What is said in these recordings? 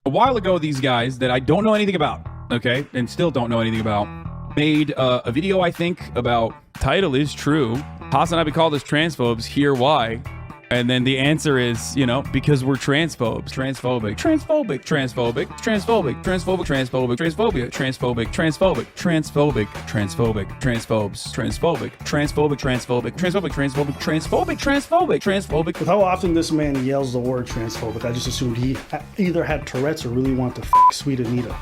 A while ago, these guys that I don't know anything about, okay, and still don't know anything about, made a video, I think, about title is true. Hasan and I be called as transphobes. Hear why? And then the answer is, you know, because we're transphobes. Transphobic. Transphobic. Transphobic. Transphobic. Transphobic. Transphobia. Transphobic. Transphobic. Transphobic. Transphobic. Transphobes. Transphobic. Transphobic. Transphobic. Transphobic. Transphobic. Transphobic. Transphobic. Transphobic. With how often this man yells the word transphobic, I just assumed he either had Tourette's or really wanted to f*** sweet Anita.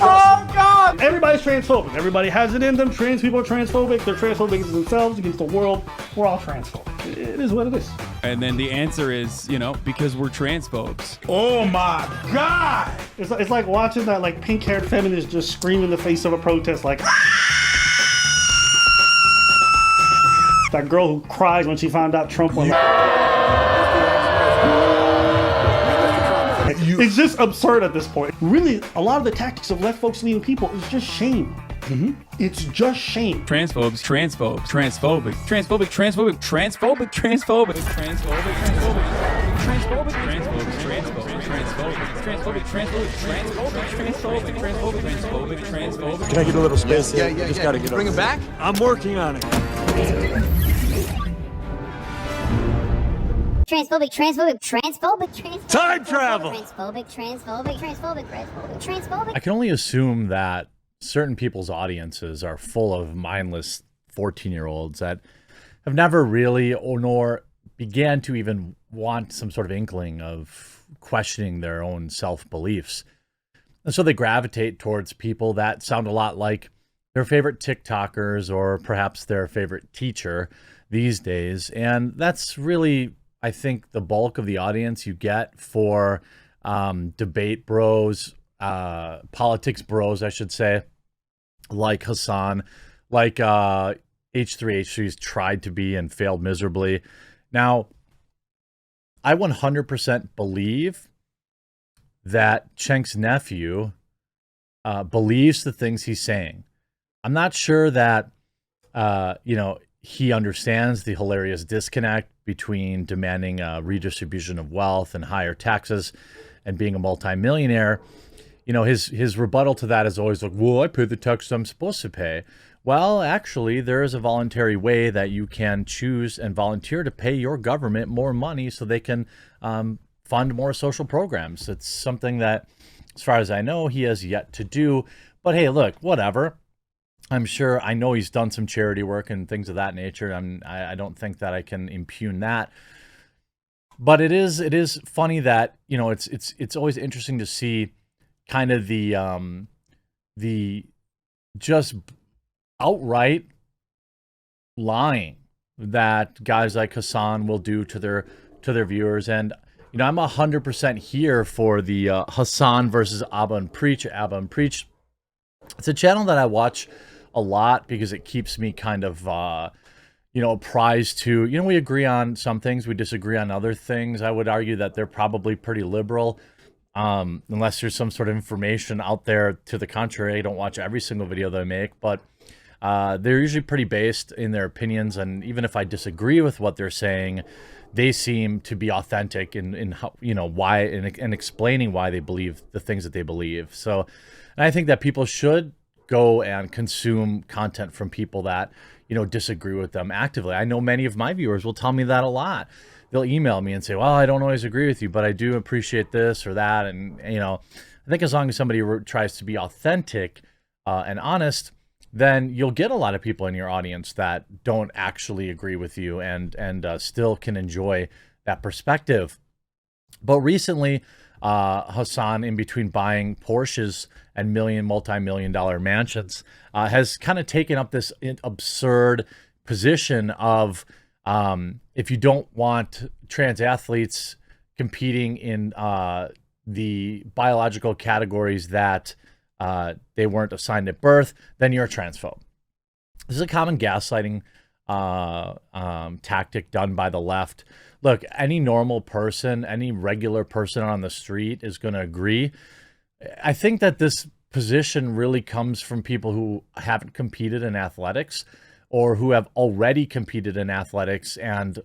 Oh, God! Everybody's transphobic. Everybody has it in them. Trans people are transphobic. They're transphobic against themselves, against the world. We're all transphobic. It is what it is. And then the answer is, you know, because we're transphobes. Oh my God! It's like watching that like pink-haired feminist just scream in the face of a protest like that girl who cries when she found out Trump won. It's just absurd at this point. Really, a lot of the tactics of left folks leading people is just shame. It's just shame. Transphobic, transphobic, transphobic, transphobic, transphobic, transphobic, transphobic, transphobic, transphobic, transphobic. Can I get a little space? Yeah. Just gotta get Bring it back? I'm working on it. Transphobic, transphobic, transphobic, transphobic. Time travel! Transphobic, transphobic, transphobic, transphobic, transphobic. I can only assume that certain people's audiences are full of mindless 14-year-olds that have never really or nor began to even want some sort of inkling of questioning their own self-beliefs. And so they gravitate towards people that sound a lot like their favorite TikTokers or perhaps their favorite teacher these days. And that's really, I think, the bulk of the audience you get for debate bros, politics bros, I should say, like Hasan, like H3H3's tried to be and failed miserably. Now, I 100% believe that Cenk's nephew believes the things he's saying. I'm not sure that, he understands the hilarious disconnect between demanding a redistribution of wealth and higher taxes and being a multimillionaire. You know, his rebuttal to that is always like, well, I pay the taxes I'm supposed to pay. Well, actually, there is a voluntary way that you can choose and volunteer to pay your government more money so they can fund more social programs. It's something that, as far as I know, he has yet to do. But hey, look, whatever. I'm sure, I know he's done some charity work and things of that nature. I don't think that I can impugn that. But it is funny that, you know, it's always interesting to see kind of the just outright lying that guys like Hasan will do to their viewers. And, you know, I'm 100% here for the Hasan versus Abba and Preach. It's a channel that I watch a lot because it keeps me kind of, apprised to, we agree on some things, we disagree on other things. I would argue that they're probably pretty liberal, unless there's some sort of information out there to the contrary. I don't watch every single video they make, but they're usually pretty based in their opinions. And even if I disagree with what they're saying, they seem to be authentic in how, why, and explaining why they believe the things that they believe. So, and I think that people should go and consume content from people that, disagree with them actively. I know many of my viewers will tell me that a lot. They'll email me and say, well, I don't always agree with you, but I do appreciate this or that. And, I think as long as somebody tries to be authentic and honest, then you'll get a lot of people in your audience that don't actually agree with you and still can enjoy that perspective. But recently, Hasan, in between buying Porsches and multi-million-dollar mansions, has kind of taken up this absurd position of if you don't want trans athletes competing in the biological categories that they weren't assigned at birth, then you're a transphobe. This is a common gaslighting tactic done by the left. Look, any normal person, any regular person on the street is going to agree. I think that this position really comes from people who haven't competed in athletics or who have already competed in athletics and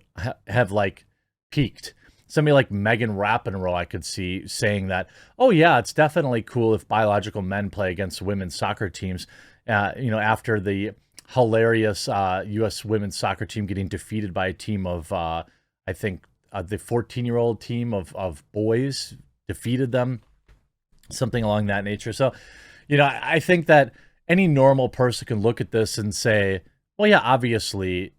have like peaked. somebody like Megan Rapinoe I could see saying that, oh yeah, it's definitely cool if biological men play against women's soccer teams, after the hilarious U.S. women's soccer team getting defeated by a team of, I think, the 14-year-old team of boys defeated them, something along that nature. So, I think that any normal person can look at this and say, well, yeah, obviously,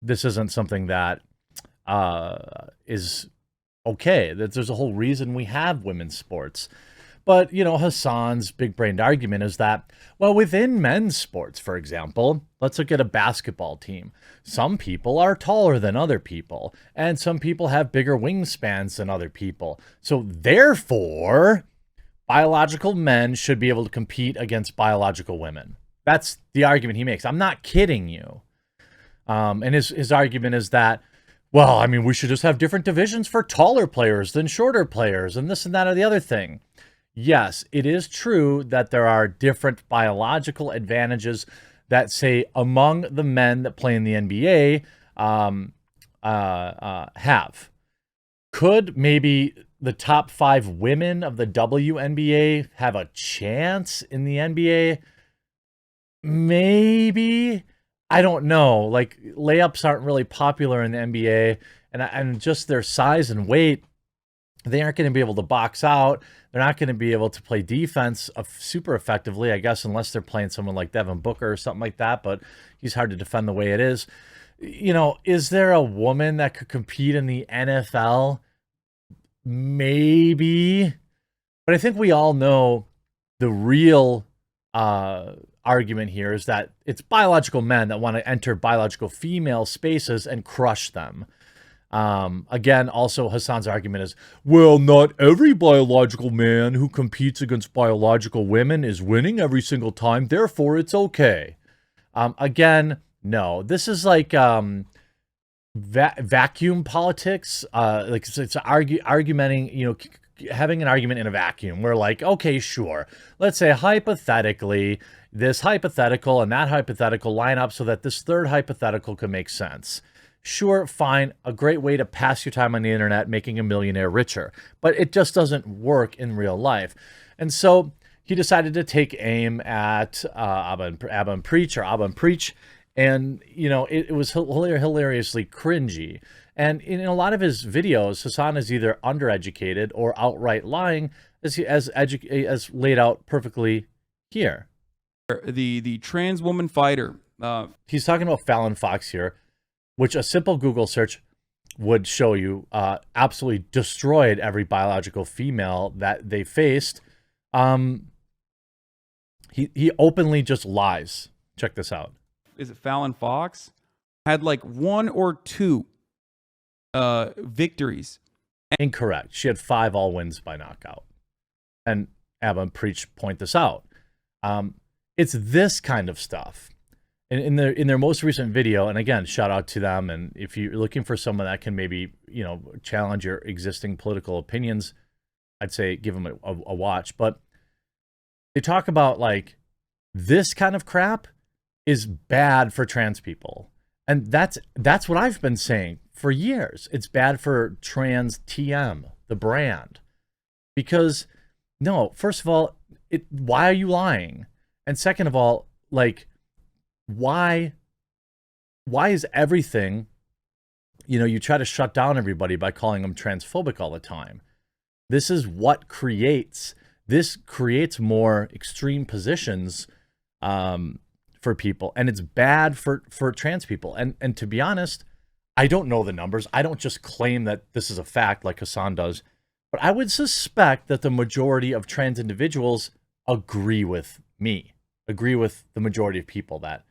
this isn't something that is okay. That there's a whole reason we have women's sports. But, Hasan's big-brained argument is that, well, within men's sports, for example, let's look at a basketball team. Some people are taller than other people, and some people have bigger wingspans than other people. So, therefore, biological men should be able to compete against biological women. That's the argument he makes. I'm not kidding you. And his argument is that, well, I mean, we should just have different divisions for taller players than shorter players, and this and that or the other thing. Yes, it is true that there are different biological advantages that, say, among the men that play in the NBA have. Could maybe the top 5 women of the WNBA have a chance in the NBA? Maybe. I don't know. Like, layups aren't really popular in the NBA, and just their size and weight, they aren't going to be able to box out. They're not going to be able to play defense super effectively, I guess, unless they're playing someone like Devin Booker or something like that, but he's hard to defend the way it is. Is there a woman that could compete in the NFL? Maybe. But I think we all know the real argument here is that it's biological men that want to enter biological female spaces and crush them. Again, also Hasan's argument is, well, not every biological man who competes against biological women is winning every single time, therefore it's okay. Again, no, this is like vacuum politics. Like it's argumenting, having an argument in a vacuum. We're like, okay, sure. Let's say hypothetically, this hypothetical and that hypothetical line up so that this third hypothetical can make sense. Sure, fine, a great way to pass your time on the internet, making a millionaire richer. But it just doesn't work in real life. And so he decided to take aim at Abba Preach. And, it was hilariously cringy. And in a lot of his videos, Hasan is either undereducated or outright lying, as laid out perfectly here. The trans woman fighter. He's talking about Fallon Fox here, which a simple Google search would show you absolutely destroyed every biological female that they faced. He openly just lies. Check this out. Is it Fallon Fox? Had like 1 or 2 victories. Incorrect. She had 5 all wins by knockout. And Abba and Preach point this out. It's this kind of stuff. In their most recent video, and again, shout out to them. And if you're looking for someone that can maybe, challenge your existing political opinions, I'd say give them a watch. But they talk about like this kind of crap is bad for trans people. And that's what I've been saying for years. It's bad for trans TM, the brand. Because no, first of all, why are you lying? And second of all, like, why is everything, you try to shut down everybody by calling them transphobic all the time? This is what creates more extreme positions for people, and it's bad for trans people. And to be honest, I don't know the numbers. I don't just claim that this is a fact like Hasan does, but I would suspect that the majority of trans individuals agree with me, agree with the majority of people that,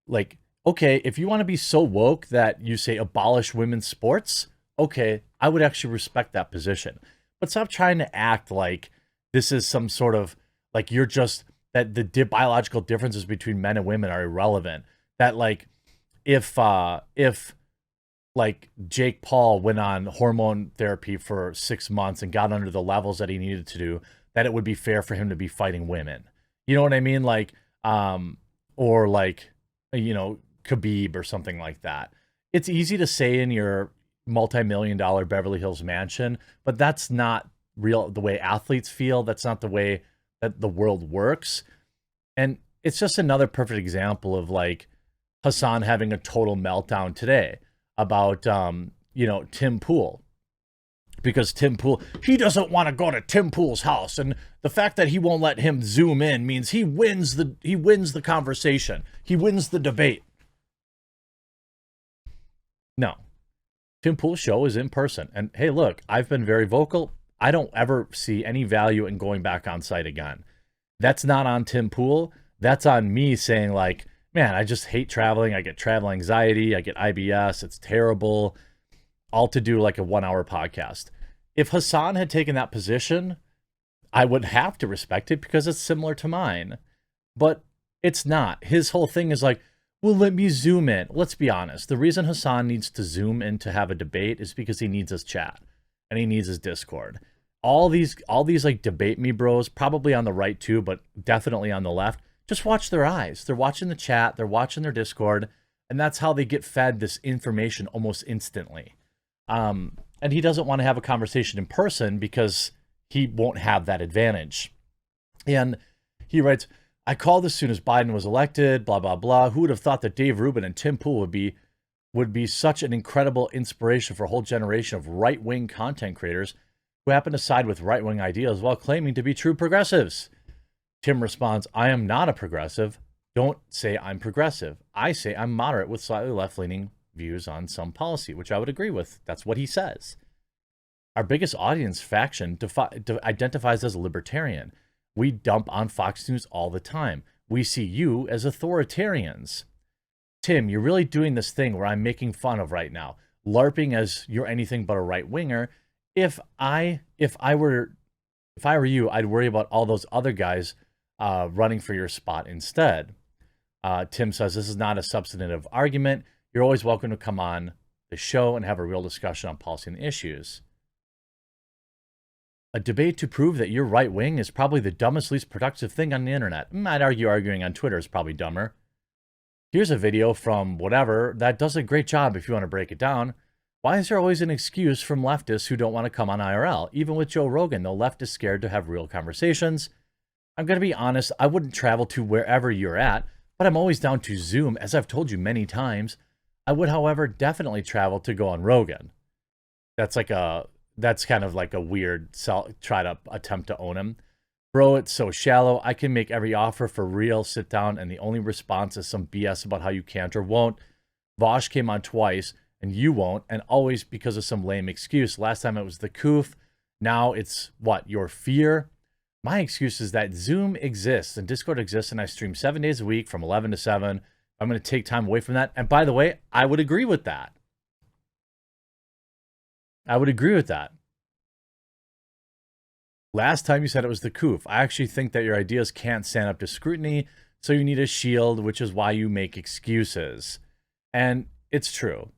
like, okay, if you want to be so woke that you say abolish women's sports, okay, I would actually respect that position. But stop trying to act like this is some sort of, like, you're just, that the biological differences between men and women are irrelevant. That, like, if like Jake Paul went on hormone therapy for 6 months and got under the levels that he needed to do, that it would be fair for him to be fighting women. You know what I mean? Like, or like, Khabib or something like that. It's easy to say in your multi-million-dollar Beverly Hills mansion, but that's not real the way athletes feel. That's not the way that the world works. And it's just another perfect example of like Hasan having a total meltdown today about Tim Pool. Because Tim Pool, he doesn't want to go to Tim Pool's house, and the fact that he won't let him zoom in means he wins the conversation. He wins the debate. No. Tim Pool's show is in person. And hey, look, I've been very vocal. I don't ever see any value in going back on site again. That's not on Tim Pool. That's on me saying like, man, I just hate traveling. I get travel anxiety. I get IBS. It's terrible. All to do like a 1-hour podcast. If Hasan had taken that position, I would have to respect it because it's similar to mine. But it's not. His whole thing is like, well, let me zoom in. Let's be honest. The reason Hasan needs to zoom in to have a debate is because he needs his chat and he needs his Discord. All these like debate me bros, probably on the right too, but definitely on the left, just watch their eyes. They're watching the chat, they're watching their Discord, and that's how they get fed this information almost instantly. And he doesn't want to have a conversation in person because he won't have that advantage. And he writes, I called as soon as Biden was elected, blah, blah, blah. Who would have thought that Dave Rubin and Tim Pool would be such an incredible inspiration for a whole generation of right-wing content creators who happen to side with right-wing ideas while claiming to be true progressives. Tim responds, I am not a progressive. Don't say I'm progressive. I say I'm moderate with slightly left-leaning views on some policy, which I would agree with. That's what he says. Our biggest audience faction identifies as libertarian. We dump on Fox News all the time. We see you as authoritarians. Tim, you're really doing this thing where I'm making fun of right now, LARPing as you're anything but a right-winger. If I were you, I'd worry about all those other guys running for your spot instead. Tim says this is not a substantive argument. You're always welcome to come on the show and have a real discussion on policy and issues. A debate to prove that you're right wing is probably the dumbest, least productive thing on the internet. I'd argue arguing on Twitter is probably dumber. Here's a video from whatever that does a great job if you want to break it down. Why is there always an excuse from leftists who don't want to come on IRL? Even with Joe Rogan, the left is scared to have real conversations. I'm going to be honest, I wouldn't travel to wherever you're at, but I'm always down to Zoom, as I've told you many times. I would, however, definitely travel to go on Rogan. That's kind of like a weird try to attempt to own him. Bro, it's so shallow. I can make every offer for real, sit down, and the only response is some BS about how you can't or won't. Vosh came on twice, and you won't, and always because of some lame excuse. Last time it was the coof. Now it's, what, your fear? My excuse is that Zoom exists, and Discord exists, and I stream 7 days a week from 11 to 7. I'm going to take time away from that. And by the way, I would agree with that. I would agree with that. Last time you said it was the coof. I actually think that your ideas can't stand up to scrutiny, so you need a shield, which is why you make excuses. And it's true.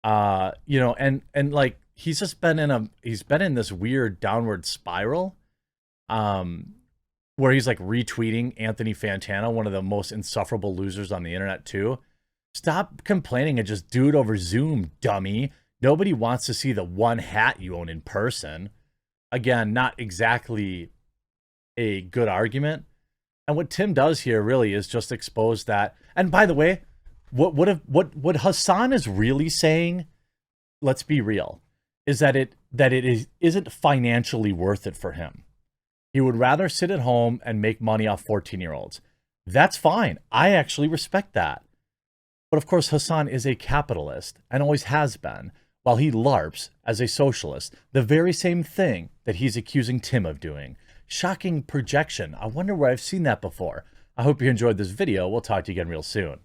And like he's just been in this weird downward spiral where he's like retweeting Anthony Fantano, one of the most insufferable losers on the internet too. Stop complaining and just do it over Zoom, dummy. Nobody wants to see the one hat you own in person. Again, not exactly a good argument. And what Tim does here really is just expose that. And by the way, what Hasan is really saying, let's be real, is that it isn't financially worth it for him. He would rather sit at home and make money off 14-year-olds. That's fine. I actually respect that. But of course, Hasan is a capitalist and always has been, while he LARPs as a socialist, the very same thing that he's accusing Tim of doing. Shocking projection. I wonder where I've seen that before. I hope you enjoyed this video. We'll talk to you again real soon.